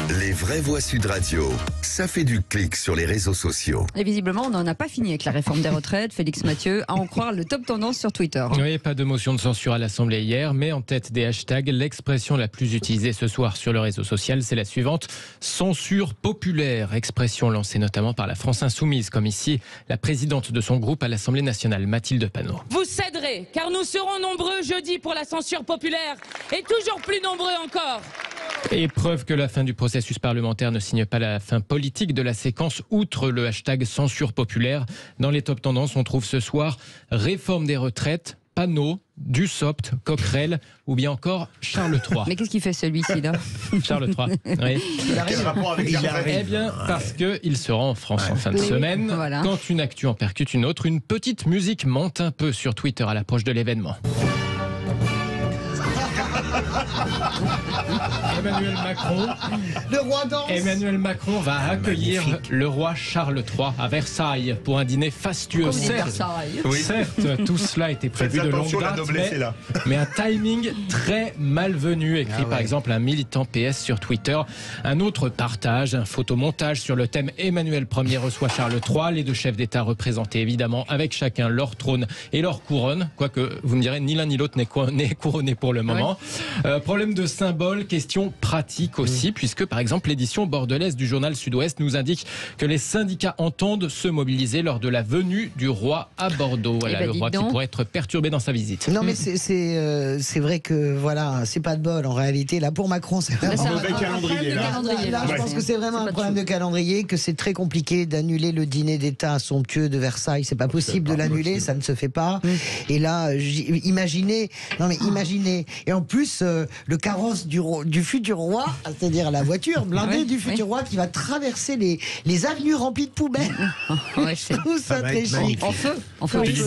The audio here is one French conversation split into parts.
Les vraies voix Sud Radio, ça fait du clic sur les réseaux sociaux. Et visiblement, on n'en a pas fini avec la réforme des retraites. Félix Mathieu, à en croire le top tendance sur Twitter. Oui, pas de motion de censure à l'Assemblée hier, mais en tête des hashtags, l'expression la plus utilisée ce soir sur le réseau social, c'est la suivante: censure populaire. Expression lancée notamment par la France Insoumise, comme ici la présidente de son groupe à l'Assemblée nationale, Mathilde Panot. Vous céderez, car nous serons nombreux jeudi pour la censure populaire, et toujours plus nombreux encore. Et preuve que la fin du processus parlementaire ne signe pas la fin politique de la séquence, outre le hashtag censure populaire. Dans les top tendances, on trouve ce soir réforme des retraites, Panot, Dussopt, Coquerel ou bien encore Charles III. Mais qu'est-ce qu'il fait celui-ci là? Charles III. Oui. Quel rapport avec la retraite ? Eh bien, parce qu'il sera en France en fin de semaine. Voilà. Quand une actu en percute une autre, une petite musique monte un peu sur Twitter à l'approche de l'événement. Le roi danse. Emmanuel Macron va accueillir le roi Charles III à Versailles pour un dîner fastueux. Certes, tout cela était prévu de longue date, mais un timing très malvenu, écrit par exemple un militant PS sur Twitter. Un autre partage, un photomontage sur le thème Emmanuel Ier reçoit Charles III. Les deux chefs d'État représentés évidemment avec chacun leur trône et leur couronne. Quoique, vous me direz, ni l'un ni l'autre n'est couronné pour le moment. Problème de symbole, question pratique aussi, puisque par exemple l'édition bordelaise du journal Sud-Ouest nous indique que les syndicats entendent se mobiliser lors de la venue du roi à Bordeaux. Voilà, le roi qui pourrait être perturbé dans sa visite. Non mais c'est vrai que voilà, c'est pas de bol en réalité. Là pour Macron, c'est vraiment un mauvais calendrier. Là, je pense que c'est vraiment un problème de calendrier, que c'est très compliqué d'annuler le dîner d'État somptueux de Versailles. C'est pas possible de l'annuler, ça ne se fait pas. Et là, imaginez. Et en plus, le carrosse du futur roi, c'est-à-dire la voiture blindée du futur roi qui va traverser les avenues remplies de poubelles. Tout ça très chic. En feu.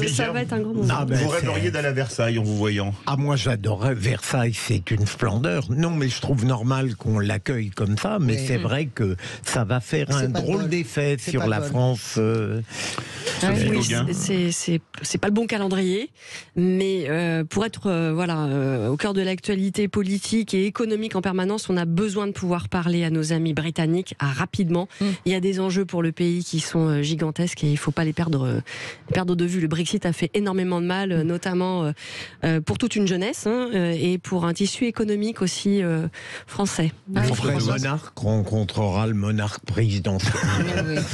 Ça va être un grand moment. Vous rêveriez d'aller à Versailles en vous voyant? Ah, moi j'adorerais. Versailles, c'est une splendeur. Non, mais je trouve normal qu'on l'accueille comme ça, mais c'est vrai que ça va faire un drôle d'effet sur la France. C'est pas le bon calendrier, mais pour être au cœur de l'actualité politique et économique en permanence, on a besoin de pouvoir parler à nos amis britanniques rapidement. Il y a des enjeux pour le pays qui sont gigantesques et il ne faut pas les perdre de vue. Le Brexit a fait énormément de mal, notamment pour toute une jeunesse et pour un tissu économique aussi français. Le monarque rencontrera le monarque présidentiel.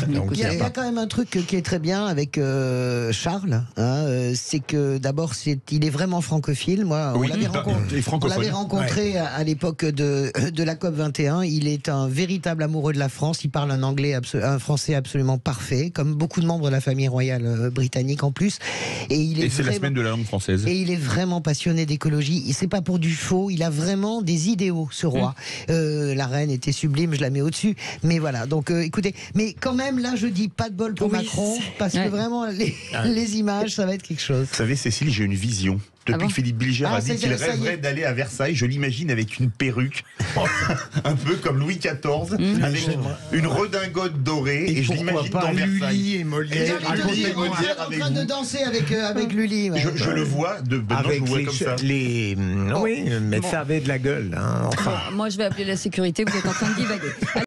Donc, il y a quand même un truc qui est très bien avec Charles, c'est que d'abord il est vraiment francophile. Moi, on l'avait rencontré à l'époque de la COP 21. Il est un véritable amoureux de la France. Il parle un français absolument parfait, comme beaucoup de membres de la famille royale britannique en plus. Et c'est la semaine de la langue française. Et il est vraiment passionné d'écologie. C'est pas pour du faux. Il a vraiment des idéaux, ce roi. La reine était sublime, je la mets au-dessus. Mais voilà. Donc, écoutez, mais quand même là, je dis pas de bol pour Macron, parce que vraiment les images, ça va être quelque chose. Vous savez, Cécile, j'ai une vision. Depuis que Philippe Bilger a dit qu'il rêverait d'aller à Versailles, je l'imagine avec une perruque, un peu comme Louis XIV, avec une redingote dorée, et je l'imagine dans Versailles. Lully et Molière. En train de danser avec Lully. Je le vois, je le vois comme ça. Oui, mais ça avait de la gueule. Moi, je vais appeler la sécurité, vous êtes en train de divaguer.